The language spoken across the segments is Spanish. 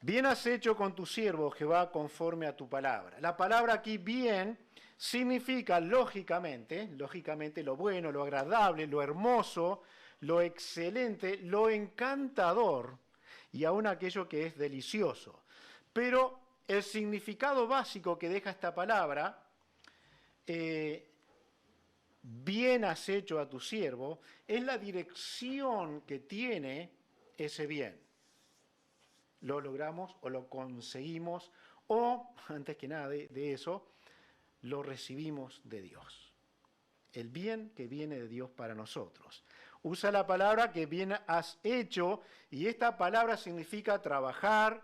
Bien has hecho con tu siervo, Jehová, conforme a tu palabra. La palabra aquí bien significa lógicamente lo bueno, lo agradable, lo hermoso, lo excelente, lo encantador y aún aquello que es delicioso. Pero el significado básico que deja esta palabra, bien has hecho a tu siervo, es la dirección que tiene ese bien. Lo logramos o lo conseguimos o, antes que nada de eso, lo recibimos de Dios. El bien que viene de Dios para nosotros. Usa la palabra que bien has hecho y esta palabra significa trabajar,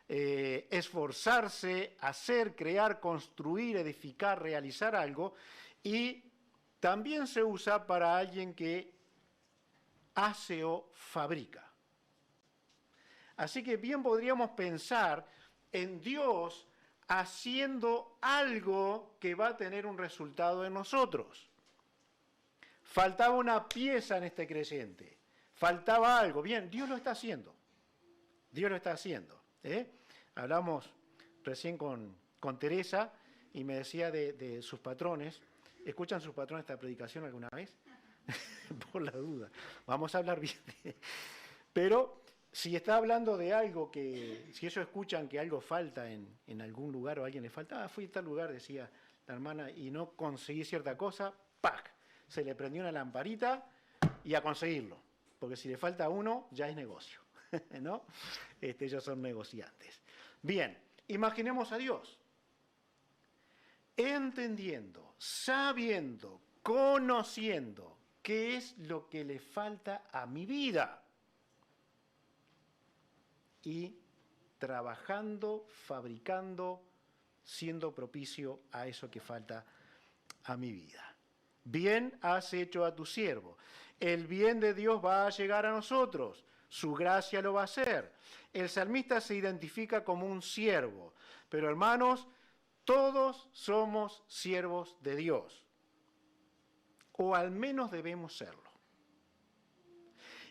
esforzarse, hacer, crear, construir, edificar, realizar algo y también se usa para alguien que hace o fabrica. Así que bien podríamos pensar en Dios haciendo algo que va a tener un resultado en nosotros. Faltaba una pieza en este creyente, faltaba algo. Bien, Dios lo está haciendo. Dios lo está haciendo. Hablamos recién con Teresa y me decía de sus patrones. ¿Escuchan sus patrones esta predicación alguna vez? Por la duda. Vamos a hablar bien. Pero si está hablando de algo que, si ellos escuchan que algo falta en algún lugar o a alguien le falta, fui a tal lugar, decía la hermana, y no conseguí cierta cosa, ¡pac! Se le prendió una lamparita y a conseguirlo. Porque si le falta uno, ya es negocio. ¿No? Ellos son negociantes. Bien, imaginemos a Dios. Entendiendo, sabiendo, conociendo qué es lo que le falta a mi vida. Y trabajando, fabricando, siendo propicio a eso que falta a mi vida. Bien has hecho a tu siervo. El bien de Dios va a llegar a nosotros. Su gracia lo va a hacer. El salmista se identifica como un siervo. Pero hermanos, todos somos siervos de Dios. O al menos debemos serlo.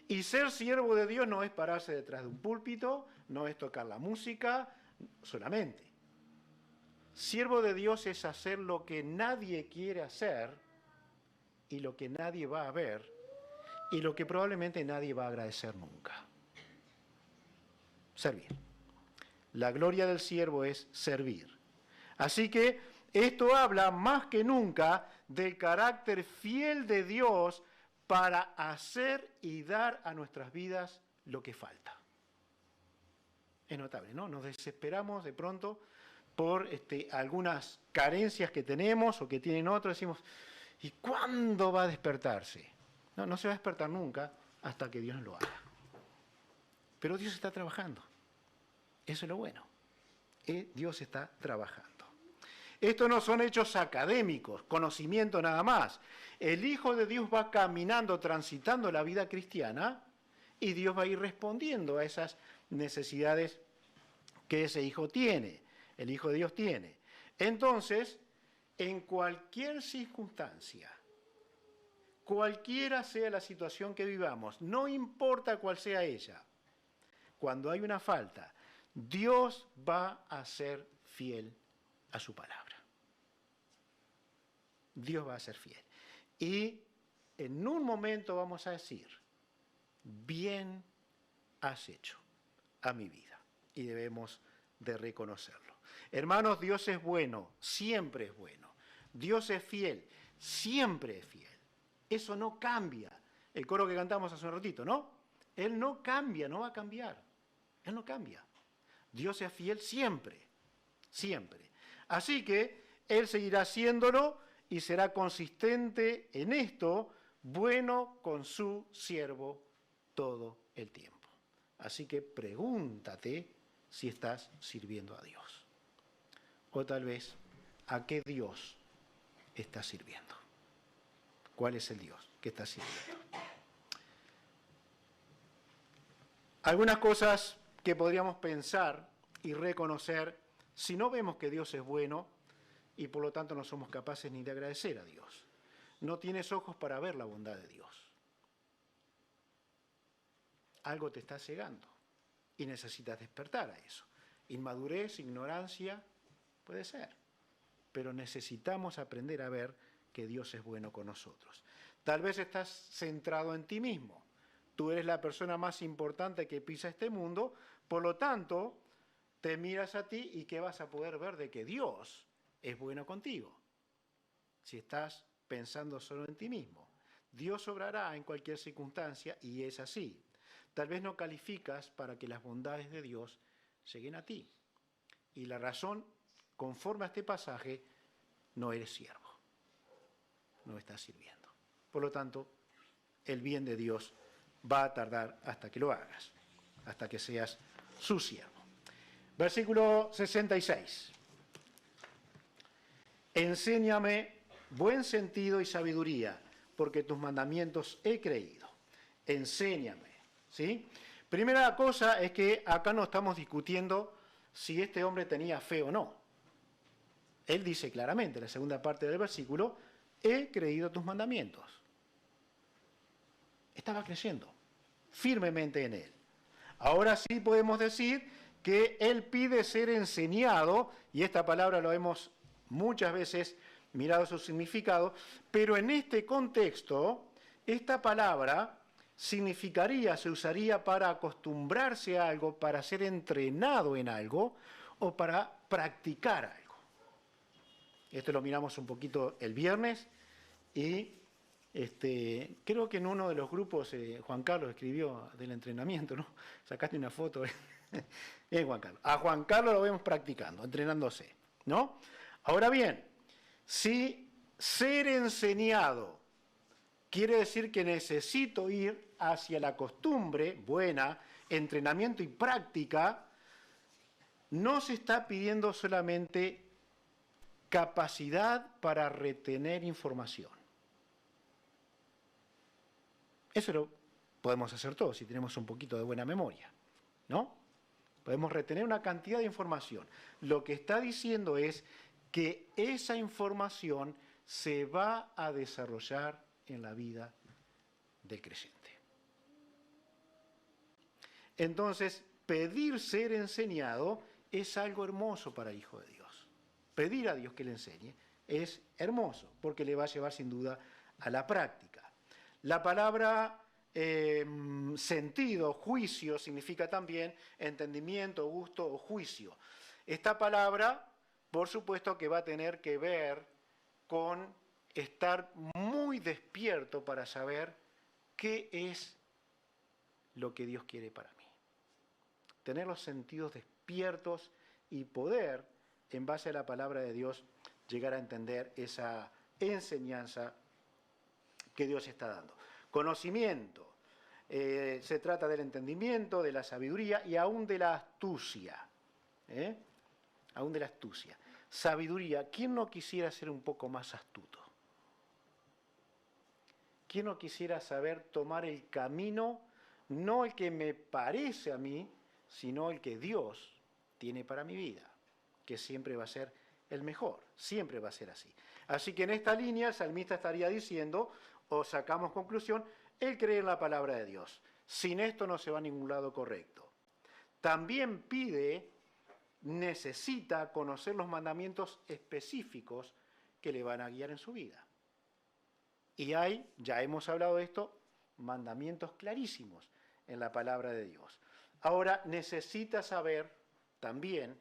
Y ser siervo de Dios no es pararse detrás de un púlpito, no es tocar la música solamente. Siervo de Dios es hacer lo que nadie quiere hacer y lo que nadie va a ver y lo que probablemente nadie va a agradecer nunca. Servir. La gloria del siervo es servir. Así que esto habla más que nunca del carácter fiel de Dios para hacer y dar a nuestras vidas lo que falta. Es notable, ¿no? Nos desesperamos de pronto por algunas carencias que tenemos o que tienen otros. Decimos, ¿y cuándo va a despertarse? No se va a despertar nunca hasta que Dios no lo haga. Pero Dios está trabajando. Eso es lo bueno. Dios está trabajando. Estos no son hechos académicos, conocimiento nada más. El Hijo de Dios va caminando, transitando la vida cristiana y Dios va a ir respondiendo a esas necesidades que ese Hijo tiene, el Hijo de Dios tiene. Entonces, en cualquier circunstancia, cualquiera sea la situación que vivamos, no importa cuál sea ella, cuando hay una falta, Dios va a ser fiel a su palabra. Dios va a ser fiel. Y en un momento vamos a decir, bien has hecho a mi vida. Y debemos de reconocerlo. Hermanos, Dios es bueno, siempre es bueno. Dios es fiel, siempre es fiel. Eso no cambia. El coro que cantamos hace un ratito, ¿no? Él no cambia, no va a cambiar. Él no cambia. Dios es fiel siempre, siempre. Así que Él seguirá haciéndolo y será consistente en esto, bueno con su siervo todo el tiempo. Así que pregúntate si estás sirviendo a Dios. O tal vez, ¿a qué Dios estás sirviendo? ¿Cuál es el Dios que estás sirviendo? Algunas cosas que podríamos pensar y reconocer si no vemos que Dios es bueno y por lo tanto no somos capaces ni de agradecer a Dios. No tienes ojos para ver la bondad de Dios. Algo te está cegando y necesitas despertar a eso. Inmadurez, ignorancia, puede ser. Pero necesitamos aprender a ver que Dios es bueno con nosotros. Tal vez estás centrado en ti mismo. Tú eres la persona más importante que pisa este mundo, por lo tanto, te miras a ti y ¿qué vas a poder ver de que Dios es bueno contigo? Si estás pensando solo en ti mismo. Dios obrará en cualquier circunstancia y es así. Tal vez no calificas para que las bondades de Dios lleguen a ti. Y la razón, conforme a este pasaje, no eres siervo. No estás sirviendo. Por lo tanto, el bien de Dios va a tardar hasta que lo hagas, hasta que seas su siervo. Versículo 66. Enséñame buen sentido y sabiduría, porque tus mandamientos he creído. Enséñame, ¿sí? Primera cosa es que acá no estamos discutiendo si este hombre tenía fe o no. Él dice claramente, en la segunda parte del versículo, he creído tus mandamientos. Estaba creyendo firmemente en él. Ahora sí podemos decir que él pide ser enseñado, y esta palabra lo hemos muchas veces mirado su significado, pero en este contexto, esta palabra significaría, se usaría para acostumbrarse a algo, para ser entrenado en algo, o para practicar algo. Esto lo miramos un poquito el viernes, y creo que en uno de los grupos Juan Carlos escribió del entrenamiento, ¿no? Sacaste una foto. Bien, Juan Carlos. A Juan Carlos lo vemos practicando, entrenándose, ¿no? Ahora bien, si ser enseñado quiere decir que necesito ir hacia la costumbre buena, entrenamiento y práctica, no se está pidiendo solamente capacidad para retener información. Eso lo podemos hacer todos si tenemos un poquito de buena memoria, ¿no? Podemos retener una cantidad de información. Lo que está diciendo es que esa información se va a desarrollar en la vida del creyente. Entonces, pedir ser enseñado es algo hermoso para el Hijo de Dios. Pedir a Dios que le enseñe es hermoso, porque le va a llevar sin duda a la práctica. La palabra sentido, juicio, significa también entendimiento, gusto o juicio. Esta palabra, por supuesto, que va a tener que ver con estar muy despierto para saber qué es lo que Dios quiere para mí. Tener los sentidos despiertos y poder, en base a la palabra de Dios, llegar a entender esa enseñanza que Dios está dando. Conocimiento. Se trata del entendimiento, de la sabiduría y aún de la astucia. Aún de la astucia. Sabiduría. ¿Quién no quisiera ser un poco más astuto? ¿Quién no quisiera saber tomar el camino, no el que me parece a mí, sino el que Dios tiene para mi vida? Que siempre va a ser el mejor, siempre va a ser así. Así que en esta línea el salmista estaría diciendo, o sacamos conclusión, él cree en la palabra de Dios. Sin esto no se va a ningún lado correcto. También pide, necesita conocer los mandamientos específicos que le van a guiar en su vida. Y hay, ya hemos hablado de esto, mandamientos clarísimos en la palabra de Dios. Ahora necesita saber también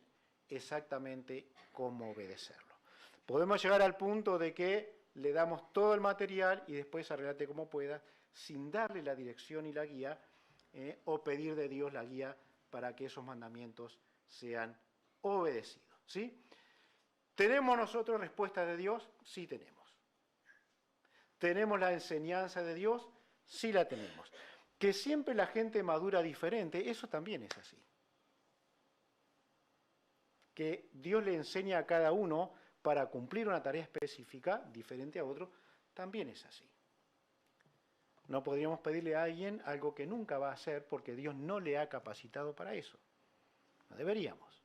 exactamente cómo obedecerlo. Podemos llegar al punto de que le damos todo el material y después arreglate como pueda, sin darle la dirección y la guía, o pedir de Dios la guía para que esos mandamientos sean obedecidos. ¿Sí? ¿Tenemos nosotros respuesta de Dios? Sí tenemos. ¿Tenemos la enseñanza de Dios? Sí la tenemos. Que siempre la gente madura diferente, eso también es así. Que Dios le enseña a cada uno para cumplir una tarea específica, diferente a otro, también es así. No podríamos pedirle a alguien algo que nunca va a hacer porque Dios no le ha capacitado para eso. No deberíamos.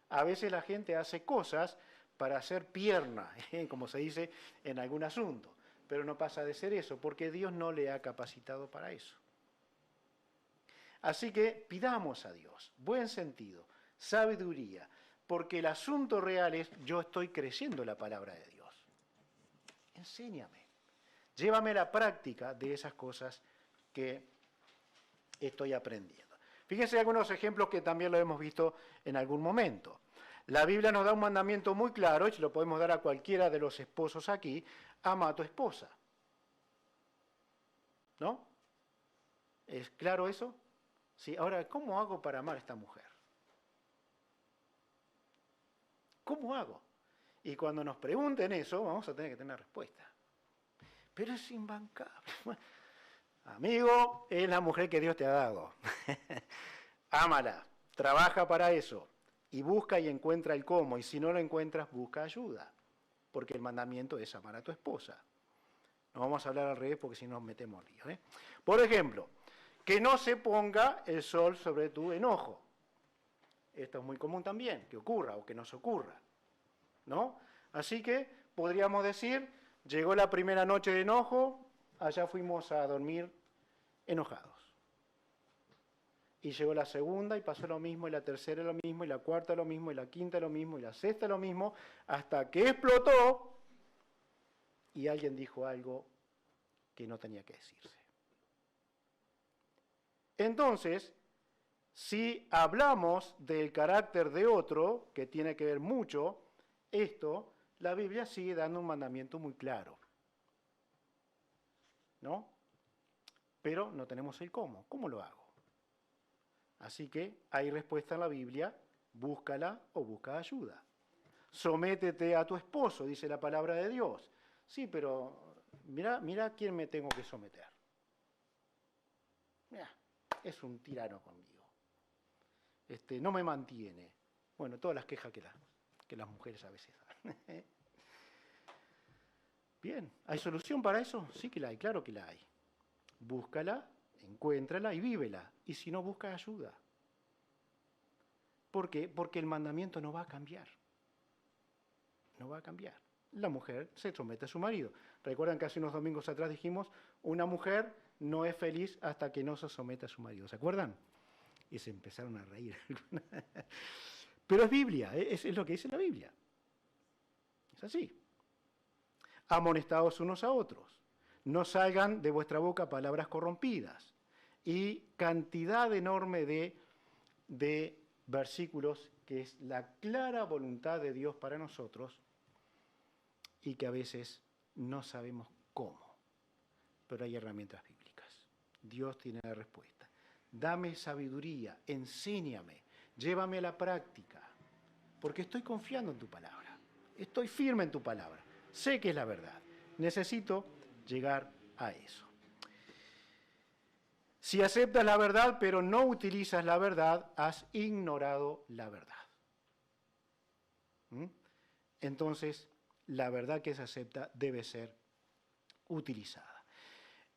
A veces la gente hace cosas para hacer pierna, como se dice en algún asunto, pero no pasa de ser eso porque Dios no le ha capacitado para eso. Así que pidamos a Dios buen sentido, sabiduría, porque el asunto real es, yo estoy creciendo la palabra de Dios. Enséñame, llévame a la práctica de esas cosas que estoy aprendiendo. Fíjense algunos ejemplos que también lo hemos visto en algún momento. La Biblia nos da un mandamiento muy claro, y se lo podemos dar a cualquiera de los esposos aquí: ama a tu esposa. ¿No? ¿Es claro eso? Sí. Ahora, ¿cómo hago para amar a esta mujer? ¿Cómo hago? Y cuando nos pregunten eso, vamos a tener que tener respuesta. Pero es imbancable. Amigo, es la mujer que Dios te ha dado. Ámala, trabaja para eso, y busca y encuentra el cómo, y si no lo encuentras, busca ayuda, porque el mandamiento es amar a tu esposa. No vamos a hablar al revés porque si no nos metemos en lío, ¿eh? Por ejemplo, que no se ponga el sol sobre tu enojo. Esto es muy común también, que ocurra o que nos ocurra, ¿no? Así que podríamos decir, llegó la primera noche de enojo, allá fuimos a dormir enojados. Y llegó la segunda y pasó lo mismo, y la tercera lo mismo, y la cuarta lo mismo, y la quinta lo mismo, y la sexta lo mismo, hasta que explotó y alguien dijo algo que no tenía que decirse. Entonces, si hablamos del carácter de otro, que tiene que ver mucho esto, la Biblia sigue dando un mandamiento muy claro, ¿no? Pero no tenemos el cómo. ¿Cómo lo hago? Así que hay respuesta en la Biblia: búscala o busca ayuda. Sométete a tu esposo, dice la palabra de Dios. Sí, pero mira a quién me tengo que someter. Mira, es un tirano conmigo. No me mantiene. Bueno, todas las quejas que las mujeres a veces dan. Bien, ¿hay solución para eso? Sí que la hay, claro que la hay. Búscala, encuéntrala y vívela. Y si no, busca ayuda. ¿Por qué? Porque el mandamiento no va a cambiar. No va a cambiar. La mujer se somete a su marido. Recuerdan que hace unos domingos atrás dijimos, una mujer no es feliz hasta que no se somete a su marido. ¿Se acuerdan? Y se empezaron a reír. Pero es Biblia, es lo que dice la Biblia. Es así. Amonestaos unos a otros. No salgan de vuestra boca palabras corrompidas. Y cantidad enorme de versículos que es la clara voluntad de Dios para nosotros y que a veces no sabemos cómo. Pero hay herramientas bíblicas. Dios tiene la respuesta. Dame sabiduría, enséñame, llévame a la práctica, porque estoy confiando en tu palabra. Estoy firme en tu palabra. Sé que es la verdad. Necesito llegar a eso. Si aceptas la verdad, pero no utilizas la verdad, has ignorado la verdad. Entonces, la verdad que se acepta debe ser utilizada.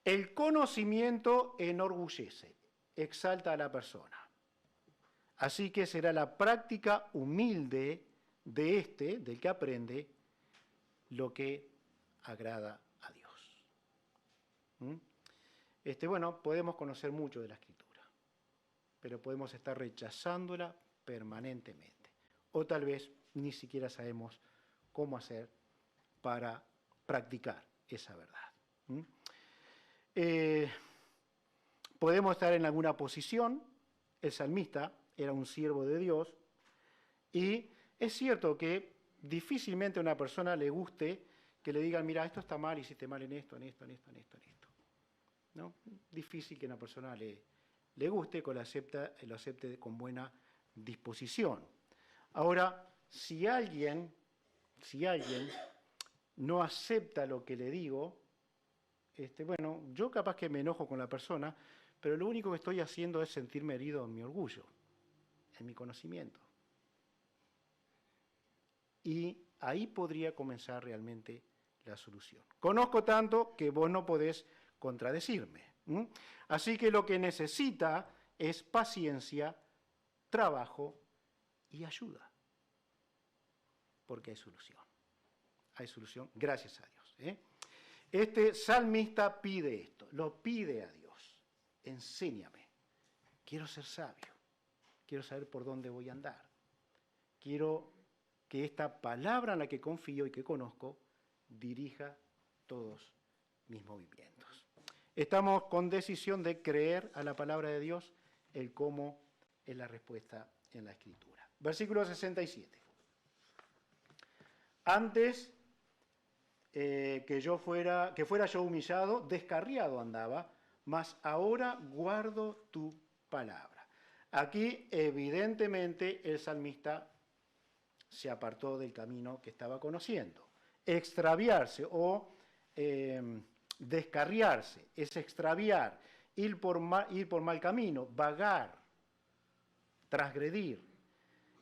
El conocimiento enorgullece, exalta a la persona. Así que será la práctica humilde del que aprende, lo que agrada a Dios. Bueno, podemos conocer mucho de la Escritura, pero podemos estar rechazándola permanentemente. O tal vez ni siquiera sabemos cómo hacer para practicar esa verdad. Podemos estar en alguna posición. El salmista era un siervo de Dios, y es cierto que difícilmente a una persona le guste que le digan, mira, esto está mal, hiciste mal en esto, en esto, en esto, en esto, en esto. ¿No? Difícil que a una persona le guste, que lo acepte con buena disposición. Ahora, si alguien no acepta lo que le digo, bueno, yo capaz que me enojo con la persona, pero lo único que estoy haciendo es sentirme herido en mi orgullo, en mi conocimiento. Y ahí podría comenzar realmente la solución. Conozco tanto que vos no podés contradecirme. Así que lo que necesita es paciencia, trabajo y ayuda. Porque hay solución. Hay solución, gracias a Dios. Este salmista pide esto, lo pide a Dios. Enséñame. Quiero ser sabio. Quiero saber por dónde voy a andar. quiero que esta palabra en la que confío y que conozco dirija todos mis movimientos. Estamos con decisión de creer a la palabra de Dios, el cómo es la respuesta en la Escritura. Versículo 67. Antes que fuera yo humillado, descarriado andaba, mas ahora guardo tu palabra. Aquí, evidentemente, el salmista se apartó del camino que estaba conociendo. Extraviarse o descarriarse es extraviar, ir por mal camino, vagar, transgredir,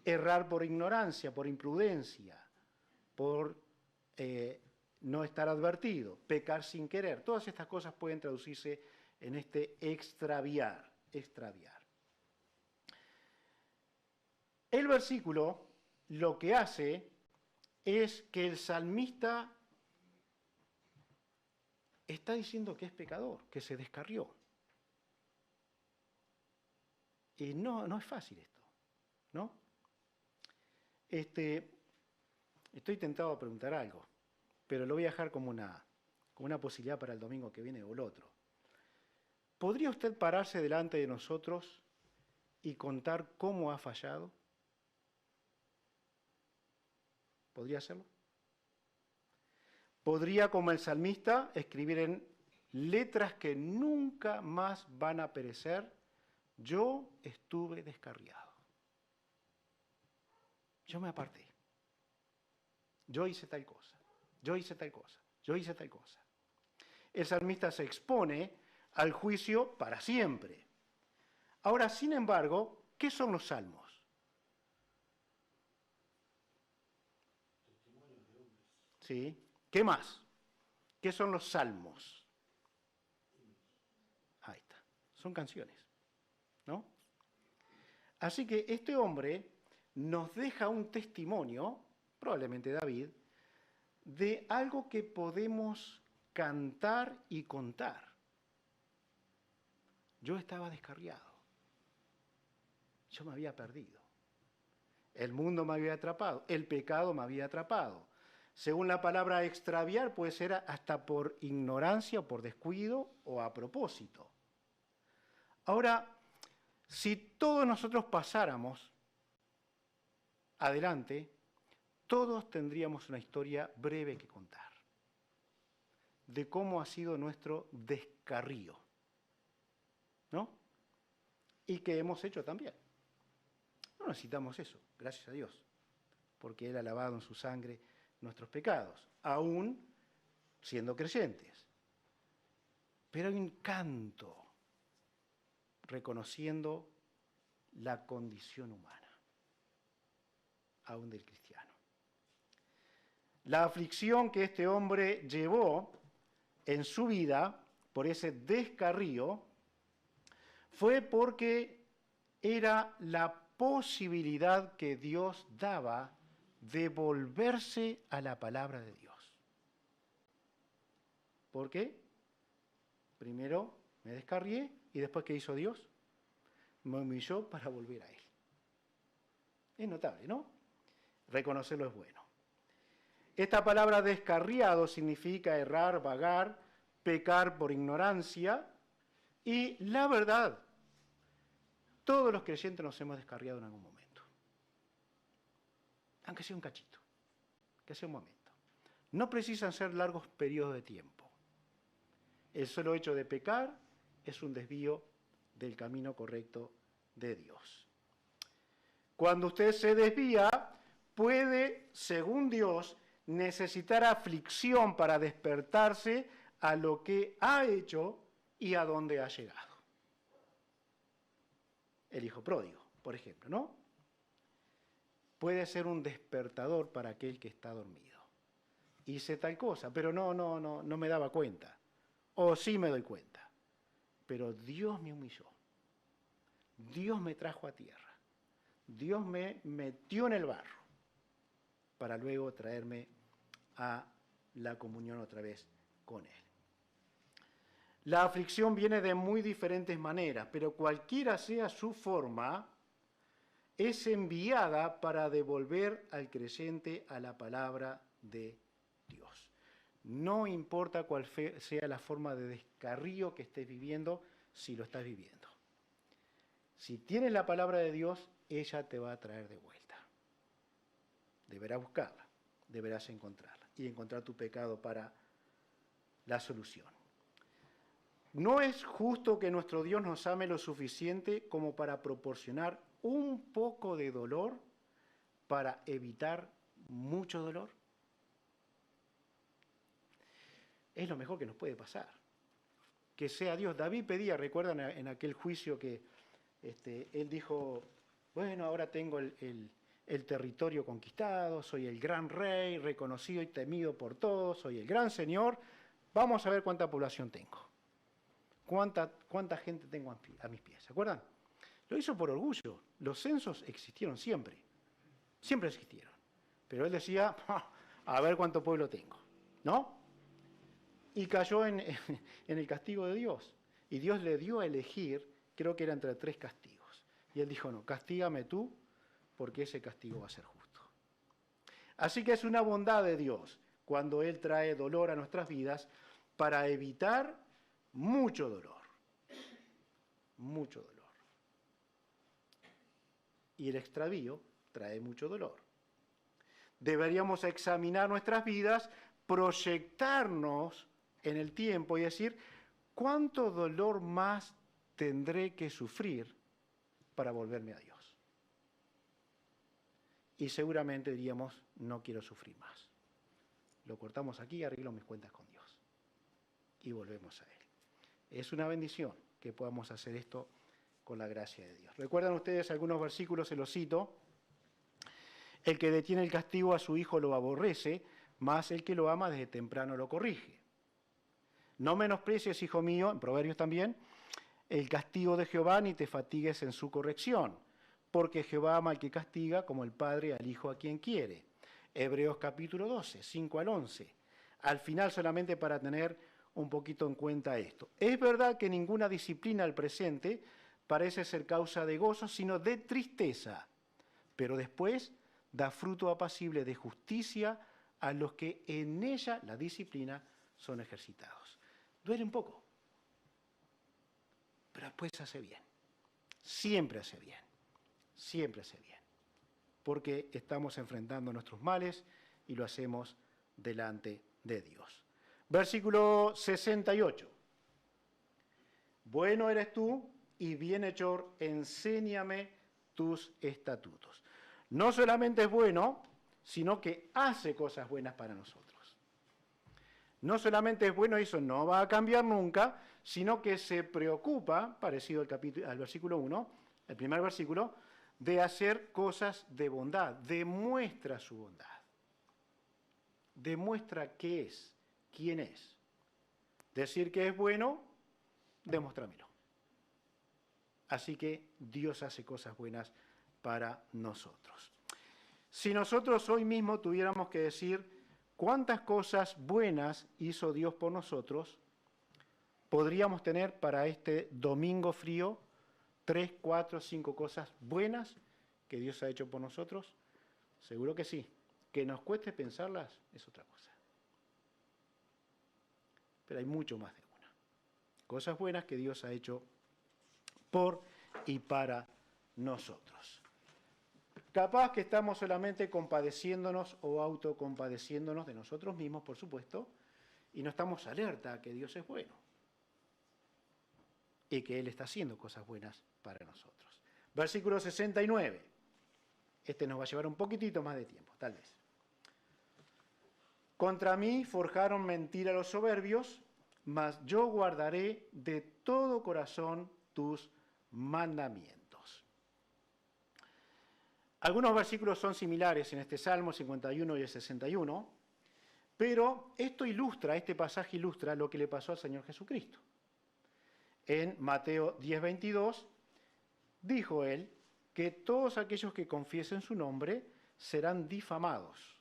errar por ignorancia, por imprudencia, por no estar advertido, pecar sin querer. Todas estas cosas pueden traducirse en este extraviar. El versículo lo que hace es que el salmista está diciendo que es pecador, que se descarrió. Y no es fácil esto, ¿no? Estoy tentado a preguntar algo, pero lo voy a dejar como una posibilidad para el domingo que viene o el otro. ¿Podría usted pararse delante de nosotros y contar cómo ha fallado? ¿Podría hacerlo? ¿Podría, como el salmista, escribir en letras que nunca más van a perecer: yo estuve descarriado, yo me aparté, yo hice tal cosa, yo hice tal cosa, yo hice tal cosa? El salmista se expone al juicio para siempre. Ahora, sin embargo, ¿qué son los salmos? ¿Sí? ¿Qué más? ¿Qué son los salmos? Ahí está. Son canciones, ¿no? Así que este hombre nos deja un testimonio, probablemente David, de algo que podemos cantar y contar. Yo estaba descarriado. Yo me había perdido. El mundo me había atrapado. El pecado me había atrapado. Según la palabra extraviar, puede ser hasta por ignorancia o por descuido o a propósito. Ahora, si todos nosotros pasáramos adelante, todos tendríamos una historia breve que contar de cómo ha sido nuestro descarrío, ¿no? Y que hemos hecho también. No necesitamos eso, gracias a Dios, porque Él ha lavado en su sangre nuestros pecados, aún siendo creyentes. Pero hay un canto reconociendo la condición humana, aún del cristiano. La aflicción que este hombre llevó en su vida por ese descarrío fue porque era la posibilidad que Dios daba de volverse a la palabra de Dios. ¿Por qué? Primero me descarrié y después, ¿qué hizo Dios? Me humilló para volver a Él. Es notable, ¿no? Reconocerlo es bueno. Esta palabra descarriado significa errar, vagar, pecar por ignorancia, y la verdad, todos los creyentes nos hemos descarriado en algún momento. Aunque sea un cachito, que sea un momento. No precisan ser largos periodos de tiempo. El solo hecho de pecar es un desvío del camino correcto de Dios. Cuando usted se desvía, puede, según Dios, necesitar aflicción para despertarse a lo que ha hecho y a dónde ha llegado. El hijo pródigo, por ejemplo, ¿no? Puede ser un despertador para aquel que está dormido. Hice tal cosa, pero no me daba cuenta. O sí me doy cuenta. Pero Dios me humilló. Dios me trajo a tierra. Dios me metió en el barro para luego traerme a la comunión otra vez con Él. La aflicción viene de muy diferentes maneras, pero cualquiera sea su forma, es enviada para devolver al creyente a la palabra de Dios. No importa cuál sea la forma de descarrío que estés viviendo, si lo estás viviendo. Si tienes la palabra de Dios, ella te va a traer de vuelta. Deberás buscarla, deberás encontrarla y encontrar tu pecado para la solución. No es justo que nuestro Dios nos ame lo suficiente como para proporcionar un poco de dolor para evitar mucho dolor. Es lo mejor que nos puede pasar. Que sea Dios. David pedía, recuerdan en aquel juicio que él dijo, bueno, ahora tengo el territorio conquistado, soy el gran rey, reconocido y temido por todos, soy el gran señor, vamos a ver cuánta población tengo. ¿Cuánta gente tengo a mis pies? ¿Se acuerdan? Lo hizo por orgullo. Los censos existieron siempre. Siempre existieron. Pero él decía, a ver cuánto pueblo tengo. ¿No? Y cayó en el castigo de Dios. Y Dios le dio a elegir, creo que era entre 3 castigos. Y él dijo, no, castígame tú, porque ese castigo va a ser justo. Así que es una bondad de Dios cuando Él trae dolor a nuestras vidas para evitar mucho dolor. Mucho dolor. Y el extravío trae mucho dolor. Deberíamos examinar nuestras vidas, proyectarnos en el tiempo y decir, ¿cuánto dolor más tendré que sufrir para volverme a Dios? Y seguramente diríamos, no quiero sufrir más. Lo cortamos aquí y arreglo mis cuentas con Dios. Y volvemos a Él. Es una bendición que podamos hacer esto con la gracia de Dios. ¿Recuerdan ustedes algunos versículos? Se los cito. El que detiene el castigo a su hijo lo aborrece, mas el que lo ama desde temprano lo corrige. No menosprecies, hijo mío, en Proverbios también, el castigo de Jehová, ni te fatigues en su corrección, porque Jehová ama al que castiga como el padre al hijo a quien quiere. Hebreos capítulo 12, 5 al 11. Al final, solamente para tener un poquito en cuenta esto. Es verdad que ninguna disciplina al presente parece ser causa de gozo, sino de tristeza, pero después da fruto apacible de justicia a los que en ella, la disciplina, son ejercitados. Duele un poco, pero después hace bien. Siempre hace bien. Siempre hace bien. Porque estamos enfrentando nuestros males y lo hacemos delante de Dios. Versículo 68. Bueno eres tú y bienhechor, enséñame tus estatutos. No solamente es bueno, sino que hace cosas buenas para nosotros. No solamente es bueno, eso no va a cambiar nunca, sino que se preocupa, parecido al versículo 1, el primer versículo, de hacer cosas de bondad, demuestra su bondad. Demuestra qué es, quién es. Decir que es bueno, demuéstramelo. Así que Dios hace cosas buenas para nosotros. Si nosotros hoy mismo tuviéramos que decir cuántas cosas buenas hizo Dios por nosotros, podríamos tener para este domingo frío 3, 4, 5 cosas buenas que Dios ha hecho por nosotros. Seguro que sí. Que nos cueste pensarlas es otra cosa. Pero hay mucho más de una. Cosas buenas que Dios ha hecho por y para nosotros. Capaz que estamos solamente compadeciéndonos o autocompadeciéndonos de nosotros mismos, por supuesto, y no estamos alerta a que Dios es bueno y que Él está haciendo cosas buenas para nosotros. Versículo 69. Este nos va a llevar un poquitito más de tiempo, tal vez. Contra mí forjaron mentira los soberbios, mas yo guardaré de todo corazón tus mandamientos. Algunos versículos son similares en este Salmo 51 y el 61, pero este pasaje ilustra lo que le pasó al Señor Jesucristo. En Mateo 10:22 dijo Él que todos aquellos que confiesen su nombre serán difamados.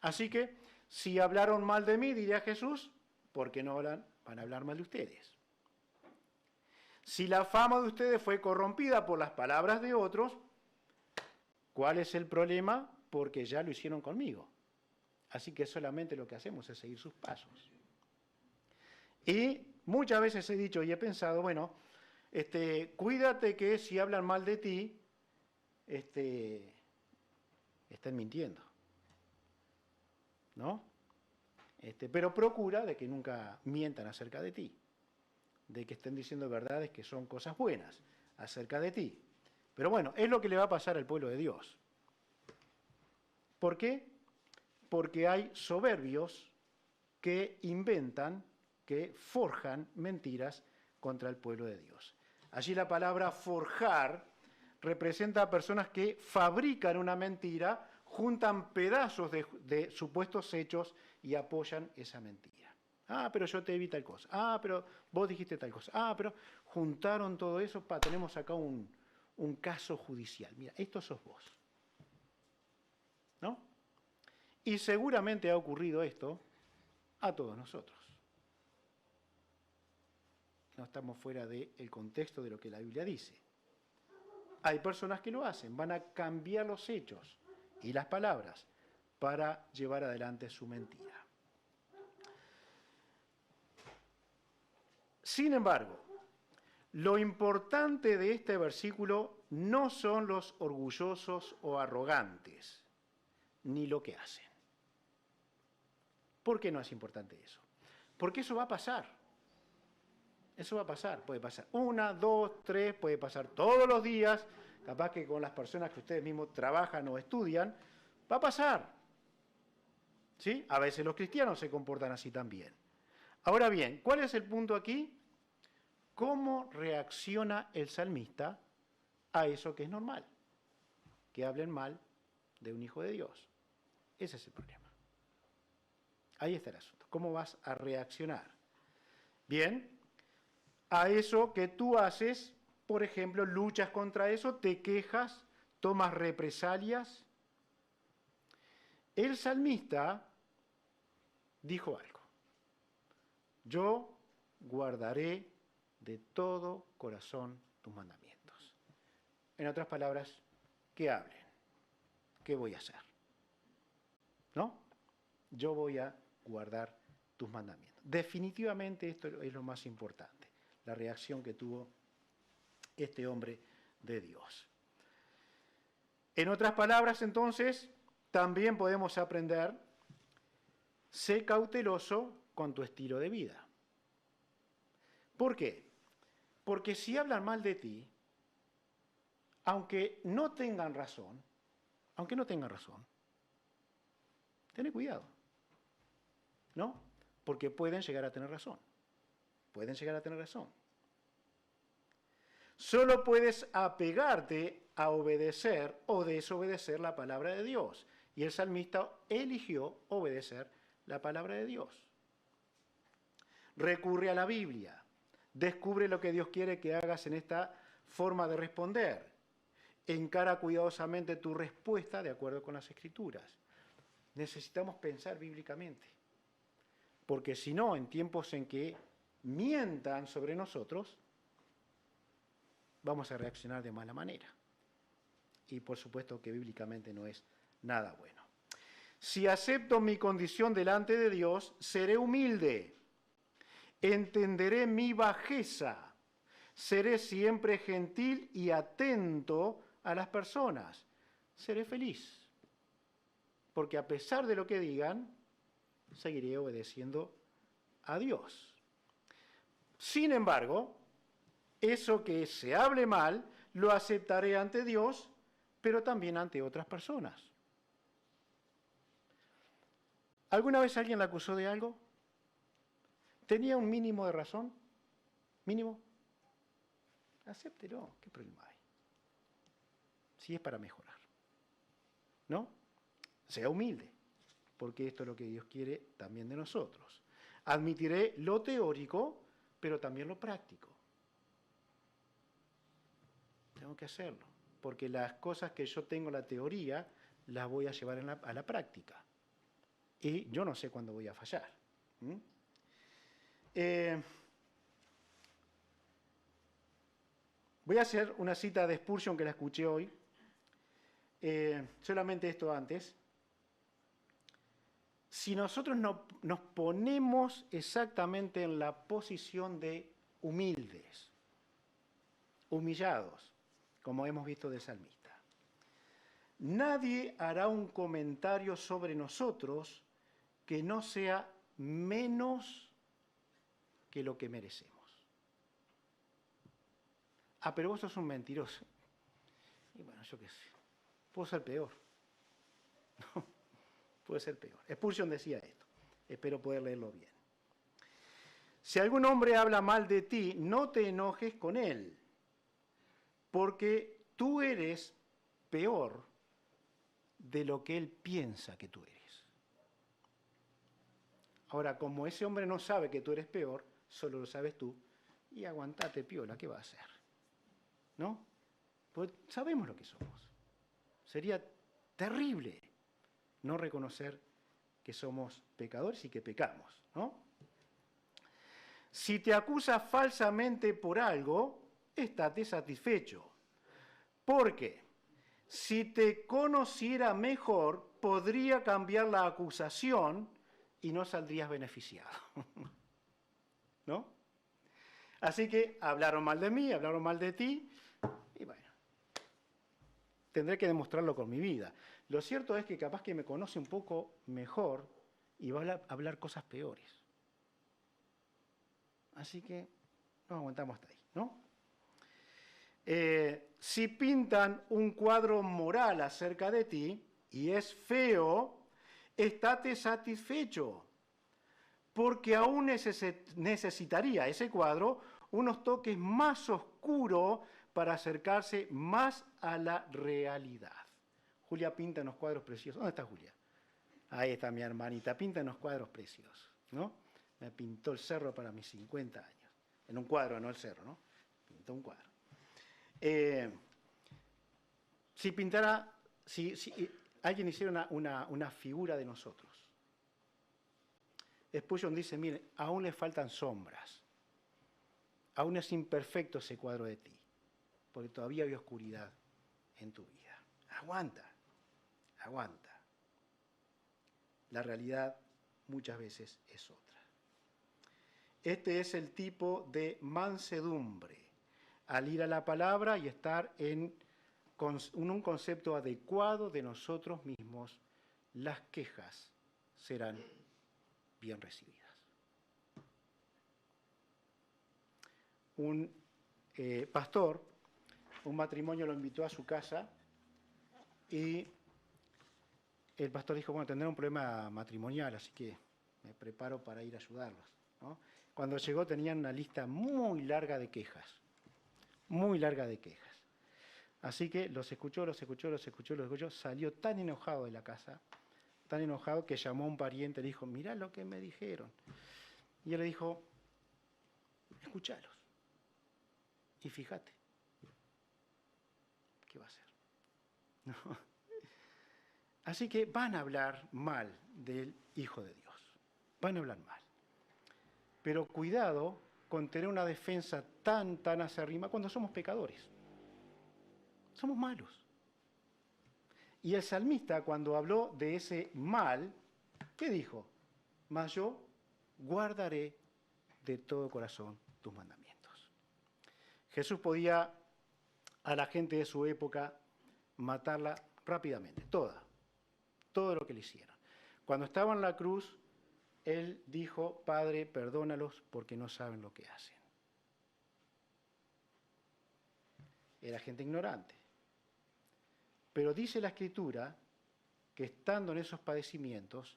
Así que, si hablaron mal de mí, diría Jesús, ¿por qué no van a hablar mal de ustedes? Si la fama de ustedes fue corrompida por las palabras de otros, ¿cuál es el problema? Porque ya lo hicieron conmigo. Así que solamente lo que hacemos es seguir sus pasos. Y muchas veces he dicho y he pensado, bueno, cuídate que si hablan mal de ti, estén mintiendo. ¿No? Pero procura de que nunca mientan acerca de ti. De que estén diciendo verdades que son cosas buenas acerca de ti. Pero bueno, es lo que le va a pasar al pueblo de Dios. ¿Por qué? Porque hay soberbios que inventan, que forjan mentiras contra el pueblo de Dios. Allí la palabra forjar representa a personas que fabrican una mentira, juntan pedazos de supuestos hechos y apoyan esa mentira. Ah, pero yo te vi tal cosa. Ah, pero vos dijiste tal cosa. Ah, pero juntaron todo eso, tenemos acá un caso judicial. Mira, esto sos vos. ¿No? Y seguramente ha ocurrido esto a todos nosotros. No estamos fuera del contexto de lo que la Biblia dice. Hay personas que lo hacen, van a cambiar los hechos y las palabras para llevar adelante su mentira. Sin embargo, lo importante de este versículo no son los orgullosos o arrogantes, ni lo que hacen. ¿Por qué no es importante eso? Porque eso va a pasar. Eso va a pasar. Puede pasar 1, 2, 3, puede pasar todos los días. Capaz que con las personas que ustedes mismos trabajan o estudian, va a pasar. ¿Sí? A veces los cristianos se comportan así también. Ahora bien, ¿cuál es el punto aquí? ¿Cómo reacciona el salmista a eso que es normal? Que hablen mal de un hijo de Dios. Ese es el problema. Ahí está el asunto. ¿Cómo vas a reaccionar? Bien, a eso que tú haces, por ejemplo, luchas contra eso, te quejas, tomas represalias. El salmista dijo algo. Yo guardaré de todo corazón tus mandamientos. En otras palabras, que hablen. ¿Qué voy a hacer? ¿No? Yo voy a guardar tus mandamientos. Definitivamente esto es lo más importante, la reacción que tuvo este hombre de Dios. En otras palabras, entonces, también podemos aprender, sé cauteloso con tu estilo de vida. ¿Por qué? Porque si hablan mal de ti, aunque no tengan razón, ten cuidado. ¿No? Porque pueden llegar a tener razón. Solo puedes apegarte a obedecer o desobedecer la palabra de Dios. Y el salmista eligió obedecer la palabra de Dios. Recurre a la Biblia. Descubre lo que Dios quiere que hagas en esta forma de responder. Encara cuidadosamente tu respuesta de acuerdo con las Escrituras. Necesitamos pensar bíblicamente. Porque si no, en tiempos en que mientan sobre nosotros, vamos a reaccionar de mala manera. Y por supuesto que bíblicamente no es nada bueno. Si acepto mi condición delante de Dios, seré humilde. Entenderé mi bajeza. Seré siempre gentil y atento a las personas. Seré feliz. Porque a pesar de lo que digan, seguiré obedeciendo a Dios. Sin embargo, eso que se hable mal, lo aceptaré ante Dios, pero también ante otras personas. ¿Alguna vez alguien la acusó de algo? ¿Tenía un mínimo de razón? ¿Mínimo? Acéptelo, ¿qué problema hay? Si es para mejorar. ¿No? Sea humilde, porque esto es lo que Dios quiere también de nosotros. Admitiré lo teórico, pero también lo práctico. Tengo que hacerlo, porque las cosas que yo tengo en la teoría, las voy a llevar a la práctica. Y yo no sé cuándo voy a fallar. Voy a hacer una cita de Spurgeon que la escuché hoy. Solamente esto antes. Si nosotros nos ponemos exactamente en la posición de humildes, humillados, como hemos visto del salmista, nadie hará un comentario sobre nosotros que no sea menos que lo que merecemos. Ah, pero vos sos un mentiroso. Y bueno, yo qué sé, puedo ser peor. No, puede ser peor. Spurgeon decía esto, espero poder leerlo bien. Si algún hombre habla mal de ti, no te enojes con él, porque tú eres peor de lo que él piensa que tú eres. Ahora, como ese hombre no sabe que tú eres peor, solo lo sabes tú, y aguantate, piola, ¿qué va a hacer? ¿No? Pues sabemos lo que somos. Sería terrible no reconocer que somos pecadores y que pecamos, ¿no? Si te acusas falsamente por algo, estate satisfecho. Porque si te conociera mejor, podría cambiar la acusación y no saldrías beneficiado. ¿No? Así que hablaron mal de mí, hablaron mal de ti, y bueno, tendré que demostrarlo con mi vida. Lo cierto es que capaz que me conoce un poco mejor y va a hablar cosas peores. Así que nos aguantamos hasta ahí, ¿no? Si pintan un cuadro moral acerca de ti y es feo, estate satisfecho, porque aún necesitaría ese cuadro unos toques más oscuros para acercarse más a la realidad. Julia pinta unos cuadros preciosos. ¿Dónde está Julia? Ahí está mi hermanita, pinta unos cuadros preciosos, ¿no? Me pintó el cerro para mis 50 años. En un cuadro, no el cerro, ¿no? Pintó un cuadro. Si alguien hiciera una figura de nosotros, Spurgeon dice, mire, aún le faltan sombras, aún es imperfecto ese cuadro de ti, porque todavía hay oscuridad en tu vida. Aguanta, aguanta. La realidad muchas veces es otra. Este es el tipo de mansedumbre, al ir a la palabra y estar en un concepto adecuado de nosotros mismos, las quejas serán bien recibidas. Un pastor, un matrimonio lo invitó a su casa y el pastor dijo, bueno, tendrán un problema matrimonial, así que me preparo para ir a ayudarlos, ¿no? Cuando llegó tenían una lista muy larga de quejas, muy larga de quejas. Así que los escuchó, salió tan enojado de la casa, tan enojado que llamó a un pariente y le dijo, mirá lo que me dijeron. Y él le dijo, escúchalos y fíjate, ¿qué va a hacer? ¿No? Así que van a hablar mal del Hijo de Dios, van a hablar mal. Pero cuidado con tener una defensa tan acérrima cuando somos pecadores. Somos malos. Y el salmista, cuando habló de ese mal, ¿qué dijo? Mas yo guardaré de todo corazón tus mandamientos. Jesús podía a la gente de su época matarla rápidamente, todo lo que le hicieron. Cuando estaba en la cruz, él dijo, Padre, perdónalos porque no saben lo que hacen. Era gente ignorante. Pero dice la Escritura que estando en esos padecimientos,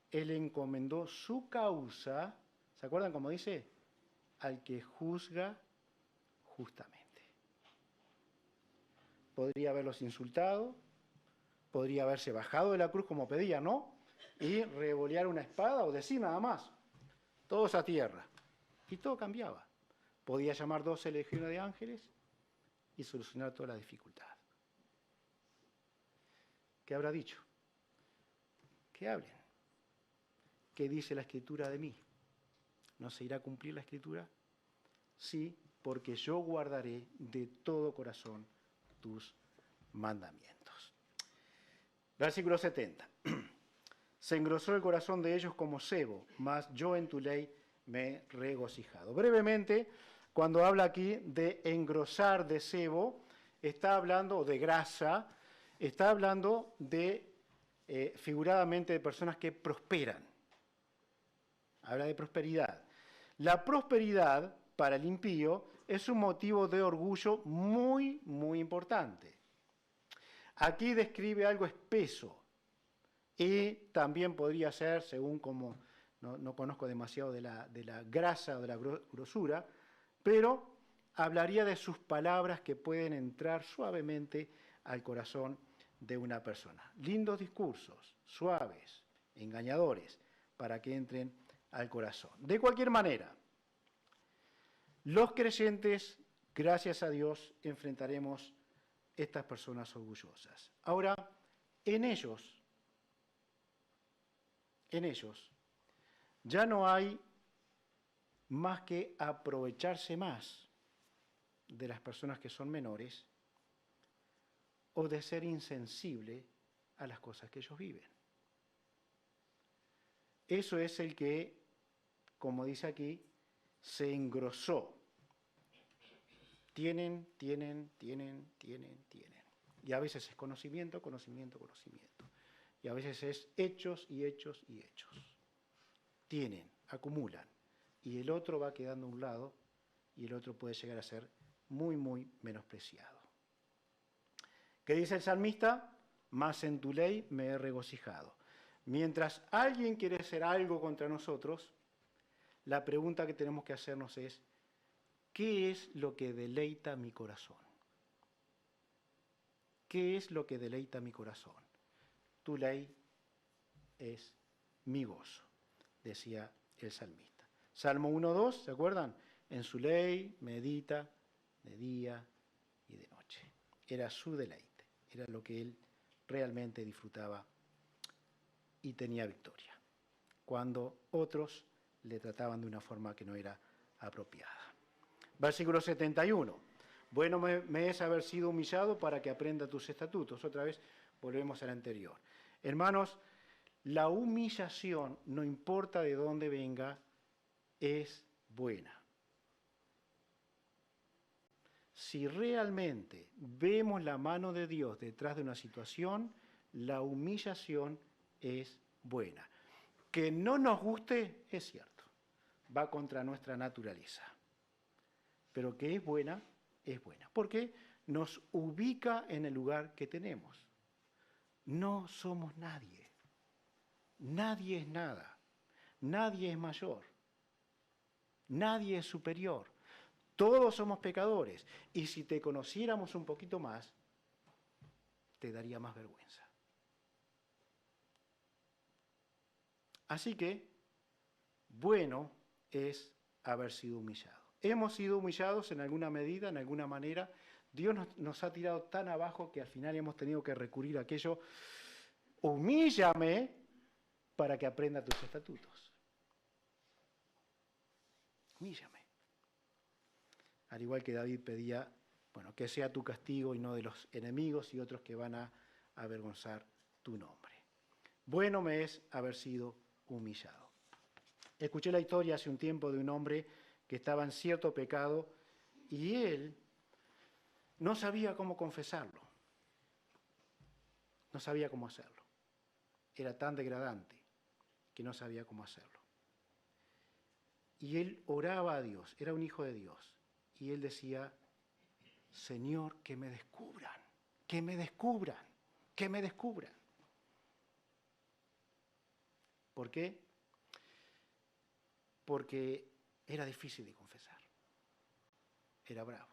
él encomendó su causa, ¿se acuerdan cómo dice? Al que juzga justamente. Podría haberlos insultado, podría haberse bajado de la cruz como pedía, ¿no? Y revolear una espada o decir nada más, todos a tierra. Y todo cambiaba. Podía llamar 12 legiones de ángeles y solucionar toda la dificultad. ¿Qué habrá dicho? Que hablen. ¿Qué dice la Escritura de mí? ¿No se irá a cumplir la Escritura? Sí, porque yo guardaré de todo corazón tus mandamientos. Versículo 70. Se engrosó el corazón de ellos como sebo, mas yo en tu ley me he regocijado. Brevemente, cuando habla aquí de engrosar de sebo, está hablando de grasa, está hablando de, figuradamente, de personas que prosperan. Habla de prosperidad. La prosperidad para el impío es un motivo de orgullo muy, muy importante. Aquí describe algo espeso y también podría ser, según como no conozco demasiado de la grasa o de la grosura, pero hablaría de sus palabras que pueden entrar suavemente al corazón de una persona. Lindos discursos, suaves, engañadores, para que entren al corazón. De cualquier manera, los creyentes, gracias a Dios, enfrentaremos estas personas orgullosas. Ahora, en ellos, ya no hay más que aprovecharse más de las personas que son menores o de ser insensible a las cosas que ellos viven. Eso es el que, como dice aquí, se engrosó. Tienen. Y a veces es conocimiento. Y a veces es hechos. Tienen, acumulan. Y el otro va quedando a un lado y el otro puede llegar a ser muy, muy menospreciado. ¿Qué dice el salmista? Mas en tu ley me he regocijado. Mientras alguien quiere hacer algo contra nosotros, la pregunta que tenemos que hacernos es, ¿qué es lo que deleita mi corazón? ¿Qué es lo que deleita mi corazón? Tu ley es mi gozo, decía el salmista. Salmo 1:2, ¿se acuerdan? En su ley medita de día y de noche. Era su deleite, era lo que él realmente disfrutaba y tenía victoria, cuando otros le trataban de una forma que no era apropiada. Versículo 71. Bueno me es haber sido humillado para que aprenda tus estatutos. Otra vez volvemos al anterior. Hermanos, la humillación, no importa de dónde venga, es buena. Si realmente vemos la mano de Dios detrás de una situación, la humillación es buena. Que no nos guste, es cierto, va contra nuestra naturaleza. Pero que es buena, porque nos ubica en el lugar que tenemos. No somos nadie. Nadie es nada. Nadie es mayor. Nadie es superior. Todos somos pecadores. Y si te conociéramos un poquito más, te daría más vergüenza. Así que, bueno es haber sido humillado. Hemos sido humillados en alguna medida, en alguna manera. Dios nos ha tirado tan abajo que al final hemos tenido que recurrir a aquello. Humíllame para que aprenda tus estatutos. Humíllame. Al igual que David pedía, bueno, que sea tu castigo y no de los enemigos y otros que van a avergonzar tu nombre. Bueno me es haber sido humillado. Escuché la historia hace un tiempo de un hombre que estaba en cierto pecado y él no sabía cómo confesarlo. No sabía cómo hacerlo. Era tan degradante que no sabía cómo hacerlo. Y él oraba a Dios, era un hijo de Dios. Y él decía, Señor, que me descubran, que me descubran, que me descubran. ¿Por qué? Porque era difícil de confesar. Era bravo.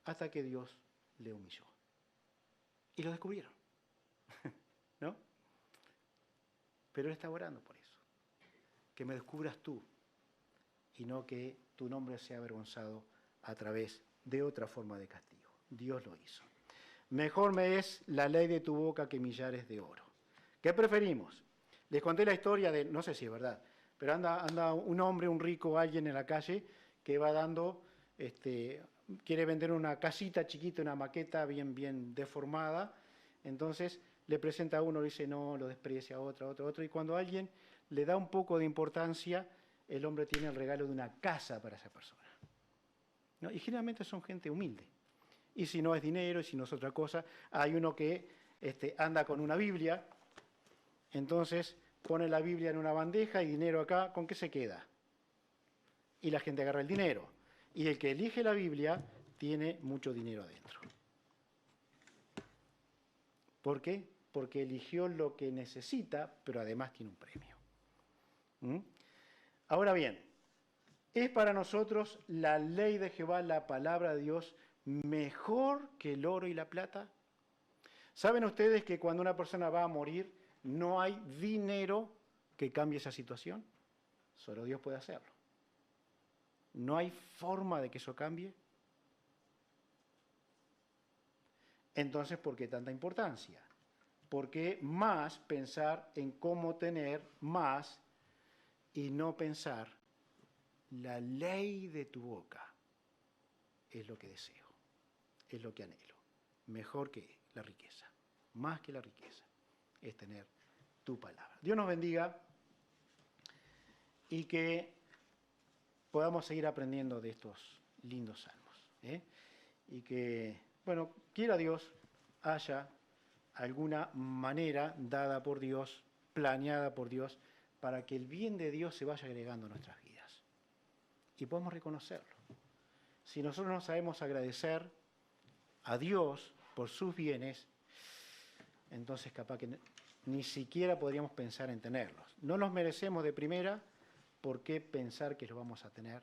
Hasta que Dios le humilló. Y lo descubrieron. ¿No? Pero él estaba orando por eso. Que me descubras tú y no que tu nombre sea avergonzado a través de otra forma de castigo. Dios lo hizo. Mejor me es la ley de tu boca que millares de oro. ¿Qué preferimos? Les conté la historia no sé si es verdad, pero anda un hombre, un rico, alguien en la calle que va dando quiere vender una casita chiquita, una maqueta bien deformada, entonces le presenta a uno, le dice no, lo desprecia a otro, y cuando alguien le da un poco de importancia, el hombre tiene el regalo de una casa para esa persona, ¿no? Y generalmente son gente humilde. Y si no es dinero, y si no es otra cosa, hay uno que anda con una Biblia, entonces pone la Biblia en una bandeja y dinero acá, ¿con qué se queda? Y la gente agarra el dinero. Y el que elige la Biblia tiene mucho dinero adentro. ¿Por qué? Porque eligió lo que necesita, pero además tiene un premio. ¿Mm? Ahora bien, ¿es para nosotros la ley de Jehová, la palabra de Dios, mejor que el oro y la plata? ¿Saben ustedes que cuando una persona va a morir, no hay dinero que cambie esa situación? Solo Dios puede hacerlo. ¿No hay forma de que eso cambie? Entonces, ¿por qué tanta importancia? ¿Por qué más pensar en cómo tener más y no pensar la ley de tu boca? Es lo que deseo, es lo que anhelo. Mejor que la riqueza, más que la riqueza, es tener tu palabra. Dios nos bendiga y que podamos seguir aprendiendo de estos lindos salmos. Y que, bueno, quiera Dios, haya alguna manera dada por Dios, planeada por Dios, para que el bien de Dios se vaya agregando a nuestras vidas. Y podamos reconocerlo. Si nosotros no sabemos agradecer a Dios por sus bienes, entonces capaz que ni siquiera podríamos pensar en tenerlos. No los merecemos de primera, ¿por qué pensar que los vamos a tener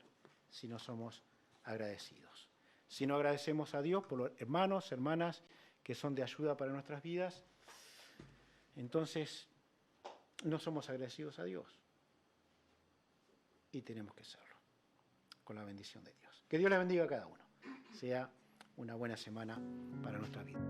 si no somos agradecidos? Si no agradecemos a Dios por los hermanos, hermanas que son de ayuda para nuestras vidas, entonces no somos agradecidos a Dios. Y tenemos que serlo, con la bendición de Dios. Que Dios les bendiga a cada uno. Sea una buena semana para nuestra vida.